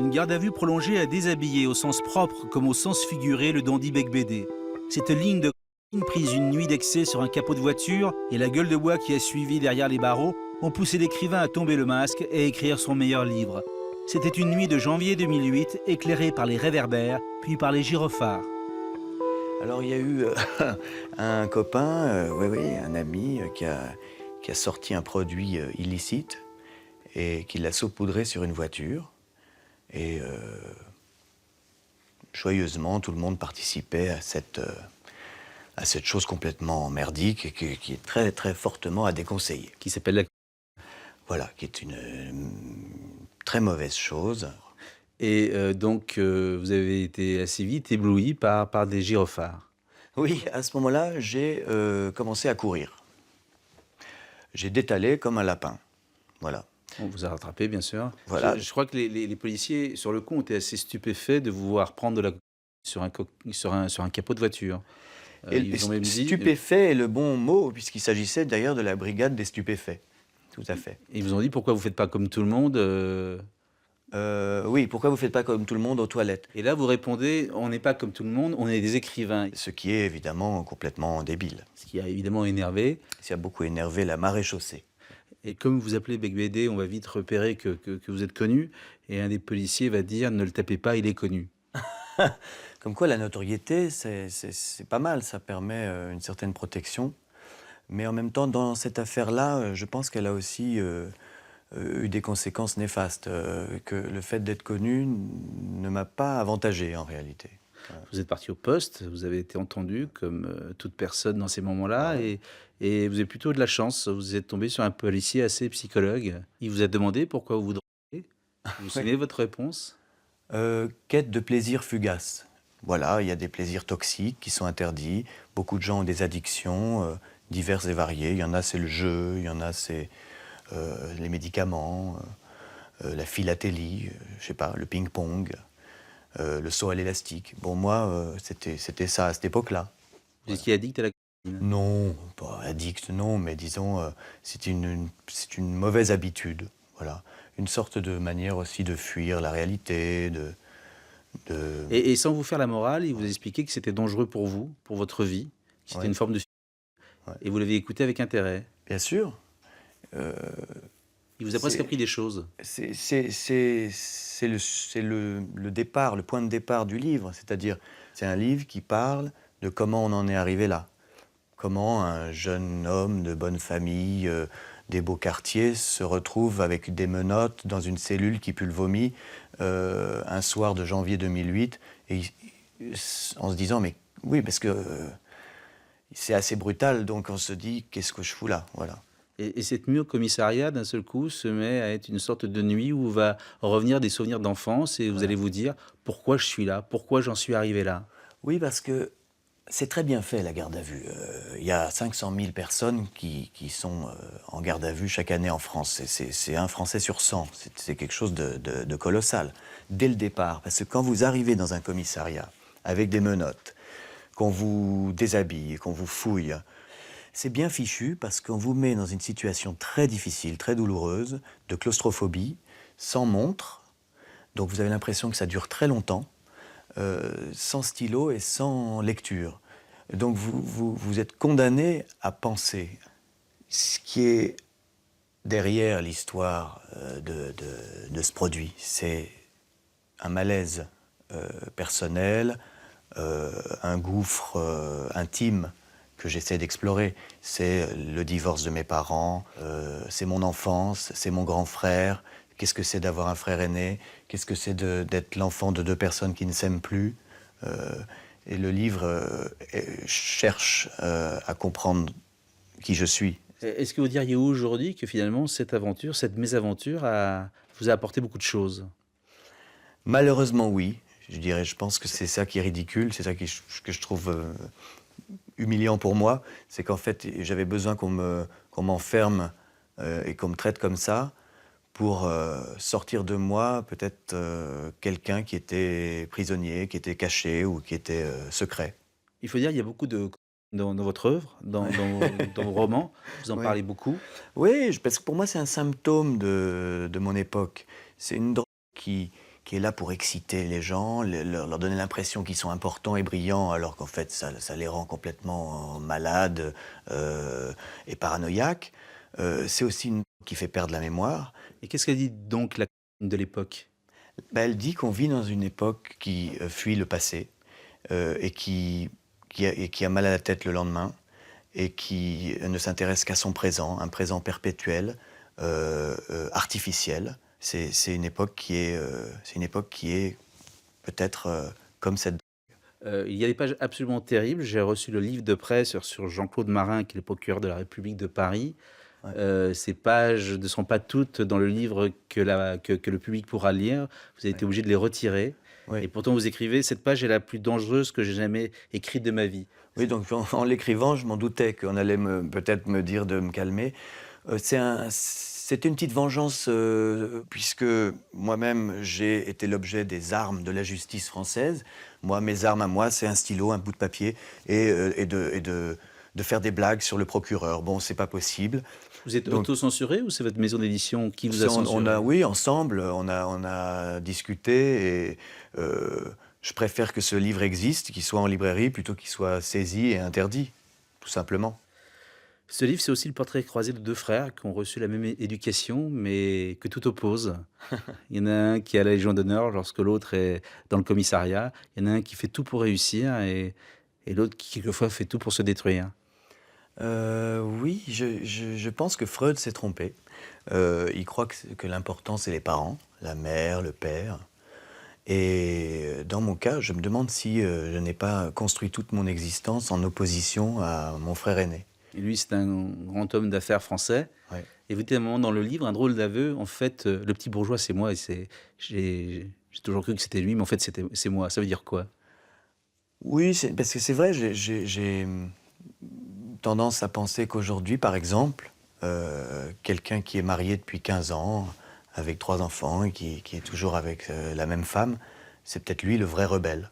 Une garde à vue prolongée a déshabillé au sens propre comme au sens figuré le dandy Becbédé. Cette ligne de prise une nuit d'excès sur un capot de voiture et la gueule de bois qui a suivi derrière les barreaux ont poussé l'écrivain à tomber le masque et à écrire son meilleur livre. C'était une nuit de janvier 2008, éclairée par les réverbères, puis par les gyrophares. Alors il y a eu un copain, oui, un ami qui a sorti un produit illicite et qui l'a saupoudré sur une voiture. Et joyeusement, tout le monde participait à cette chose complètement merdique et qui est très très fortement à déconseiller. Qui s'appelle la... Voilà, qui est une très mauvaise chose. Et donc, vous avez été assez vite ébloui par des gyrophares. Oui, à ce moment-là, j'ai commencé à courir. J'ai détalé comme un lapin, voilà. On vous a rattrapé, bien sûr. Voilà. Je crois que les policiers, sur le coup, ont été assez stupéfaits de vous voir prendre de la sur un capot de voiture. Et Ils ont même dit... stupéfait est le bon mot, puisqu'il s'agissait d'ailleurs de la brigade des stupéfaits. Tout à fait. Ils vous ont dit pourquoi vous ne faites pas comme tout le monde. Oui, pourquoi vous ne faites pas comme tout le monde aux toilettes? Et là, vous répondez, on n'est pas comme tout le monde, on est des écrivains. Ce qui est évidemment complètement débile. Ce qui a évidemment énervé. Ça a beaucoup énervé la maréchaussée. Et comme vous appelez Becbédé, on va vite repérer que vous êtes connu. Et un des policiers va dire, ne le tapez pas, il est connu. Comme quoi la notoriété, c'est pas mal, ça permet une certaine protection. Mais en même temps, dans cette affaire-là, je pense qu'elle a aussi eu des conséquences néfastes, que le fait d'être connu ne m'a pas avantagé en réalité. Vous êtes parti au poste, vous avez été entendu comme toute personne dans ces moments-là, et vous avez plutôt de la chance. Vous êtes tombé sur un policier assez psychologue. Il vous a demandé pourquoi vous droguez. Vous vous souvenez de votre réponse? Quête de plaisir fugace. Voilà, il y a des plaisirs toxiques qui sont interdits. Beaucoup de gens ont des addictions diverses et variées. Il y en a, c'est le jeu, il y en a, c'est les médicaments, la philatélie, je sais pas, le ping-pong, le saut à l'élastique. Bon, moi, c'était ça à cette époque-là. Vous étiez addict à la cocaïne? Non, pas addict, non, mais disons, c'est une mauvaise habitude. Voilà. Une sorte de manière aussi de fuir la réalité, Et sans vous faire la morale, il vous expliquait que c'était dangereux pour vous, pour votre vie, que c'était Ouais. une forme de... Ouais. Et vous l'avez écouté avec intérêt. Bien sûr. Il vous a presque appris des choses. C'est le départ, le point de départ du livre. C'est-à-dire, c'est un livre qui parle de comment on en est arrivé là. Comment un jeune homme de bonne famille, des beaux quartiers, se retrouve avec des menottes dans une cellule qui pue le vomi un soir de janvier 2008, et, en se disant, mais oui, parce que c'est assez brutal, donc on se dit, qu'est-ce que je fous là? Voilà. Et cette nuit au commissariat, d'un seul coup, se met à être une sorte de nuit où va revenir des souvenirs d'enfance et vous allez vous dire pourquoi je suis là, pourquoi j'en suis arrivé là. Oui, parce que c'est très bien fait, la garde à vue. Il y a 500 000 personnes qui sont en garde à vue chaque année en France. C'est un Français sur 100. C'est quelque chose de colossal. Dès le départ, parce que quand vous arrivez dans un commissariat avec des menottes, qu'on vous déshabille, qu'on vous fouille, c'est bien fichu parce qu'on vous met dans une situation très difficile, très douloureuse, de claustrophobie, sans montre. Donc vous avez l'impression que ça dure très longtemps. Sans stylo et sans lecture. Donc vous êtes condamné à penser. Ce qui est derrière l'histoire de ce produit, c'est un malaise personnel, un gouffre intime que j'essaie d'explorer. C'est le divorce de mes parents, c'est mon enfance, c'est mon grand frère. Qu'est-ce que c'est d'avoir un frère aîné? Qu'est-ce que c'est d'être l'enfant de deux personnes qui ne s'aiment plus? Et le livre cherche à comprendre qui je suis. Est-ce que vous diriez aujourd'hui que finalement cette aventure, cette mésaventure vous a apporté beaucoup de choses? Malheureusement, oui. Je dirais, je pense que c'est ça qui est ridicule, c'est ça que je trouve humiliant pour moi. C'est qu'en fait, j'avais besoin qu'on m'enferme et qu'on me traite comme ça pour sortir de moi peut-être quelqu'un qui était prisonnier, qui était caché ou qui était secret. Il faut dire, il y a beaucoup de... Dans votre œuvre, dans vos romans, vous en Oui. parlez beaucoup. Oui, parce que pour moi, c'est un symptôme de mon époque. C'est une drogue qui est là pour exciter les gens, leur donner l'impression qu'ils sont importants et brillants, alors qu'en fait, ça les rend complètement malades et paranoïaques. C'est aussi une qui fait perdre la mémoire. Et qu'est-ce qu'elle dit donc la de l'époque? Ben, elle dit qu'on vit dans une époque qui fuit le passé et qui a mal à la tête le lendemain et qui ne s'intéresse qu'à son présent, un présent perpétuel, artificiel. C'est une époque qui est peut-être comme cette. Il y a des pages absolument terribles. J'ai reçu le livre de presse sur Jean-Claude Marin, qui est le procureur de la République de Paris. Ouais. Ces pages ne sont pas toutes dans le livre que le public pourra lire. Vous avez été obligé de les retirer. Oui. Et pourtant, vous écrivez, cette page est la plus dangereuse que j'ai jamais écrite de ma vie. Oui, donc en l'écrivant, je m'en doutais qu'on allait peut-être me dire de me calmer. C'était une petite vengeance, puisque moi-même, j'ai été l'objet des armes de la justice française. Moi, mes armes à moi, c'est un stylo, un bout de papier, et de faire des blagues sur le procureur. Bon, c'est pas possible. Vous êtes Donc, auto-censuré ou c'est votre maison d'édition qui vous a censuré? Oui, ensemble, on a discuté et je préfère que ce livre existe, qu'il soit en librairie, plutôt qu'il soit saisi et interdit, tout simplement. Ce livre, c'est aussi le portrait croisé de deux frères qui ont reçu la même éducation, mais que tout oppose. Il y en a un qui a la Légion d'honneur lorsque l'autre est dans le commissariat. Il y en a un qui fait tout pour réussir et l'autre qui, quelquefois, fait tout pour se détruire. Oui, je pense que Freud s'est trompé. Il croit que l'important, c'est les parents, la mère, le père. Et dans mon cas, je me demande si je n'ai pas construit toute mon existence en opposition à mon frère aîné. Et lui, c'est un grand homme d'affaires français. Ouais. Et vous dites à un moment dans le livre, un drôle d'aveu, en fait, le petit bourgeois, c'est moi. Et j'ai toujours cru que c'était lui, mais en fait, c'est moi. Ça veut dire quoi? Oui, parce que c'est vrai, j'ai tendance à penser qu'aujourd'hui, par exemple, quelqu'un qui est marié depuis 15 ans, avec 3 enfants, et qui est toujours avec la même femme, c'est peut-être lui le vrai rebelle.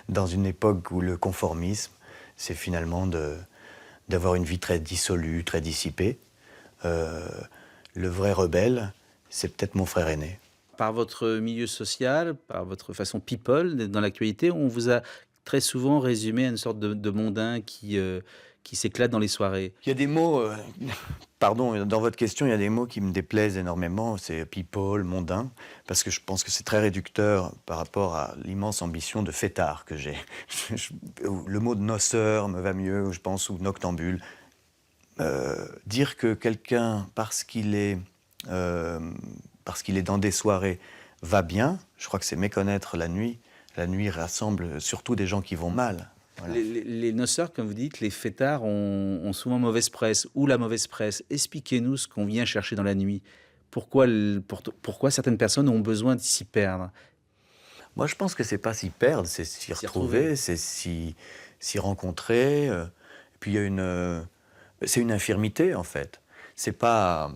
Dans une époque où le conformisme, c'est finalement d'avoir une vie très dissolue, très dissipée. Le vrai rebelle, c'est peut-être mon frère aîné. Par votre milieu social, par votre façon people dans l'actualité, on vous a très souvent résumé à une sorte de mondain qui s'éclate dans les soirées. Il y a des mots, pardon, dans votre question, il y a des mots qui me déplaisent énormément, c'est people, mondain, parce que je pense que c'est très réducteur par rapport à l'immense ambition de fêtard que j'ai. Le mot de noceur me va mieux, je pense, ou noctambule. Dire que quelqu'un, parce qu'il est dans des soirées, va bien, je crois que c'est méconnaître la nuit. La nuit rassemble surtout des gens qui vont mal. Voilà. Les noceurs, comme vous dites, les fêtards ont souvent mauvaise presse, ou la mauvaise presse. Expliquez-nous ce qu'on vient chercher dans la nuit. Pourquoi certaines personnes ont besoin de s'y perdre? Moi, je pense que c'est pas s'y perdre, c'est s'y retrouver, c'est s'y rencontrer. Et puis, c'est une infirmité, en fait. C'est pas,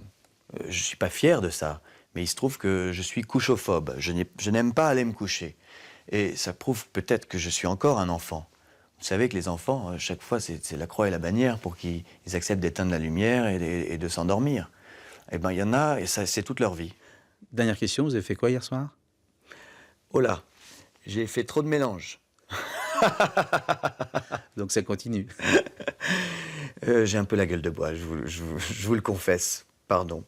je suis pas fier de ça, mais il se trouve que je suis couchophobe. Je n'aime pas aller me coucher. Et ça prouve peut-être que je suis encore un enfant. Vous savez que les enfants, chaque fois, c'est la croix et la bannière pour qu'ils acceptent d'éteindre la lumière et de s'endormir. Eh bien, il y en a, et ça, c'est toute leur vie. Dernière question, vous avez fait quoi hier soir? Oh là, j'ai fait trop de mélange. Donc ça continue. J'ai un peu la gueule de bois, je vous le confesse. Pardon.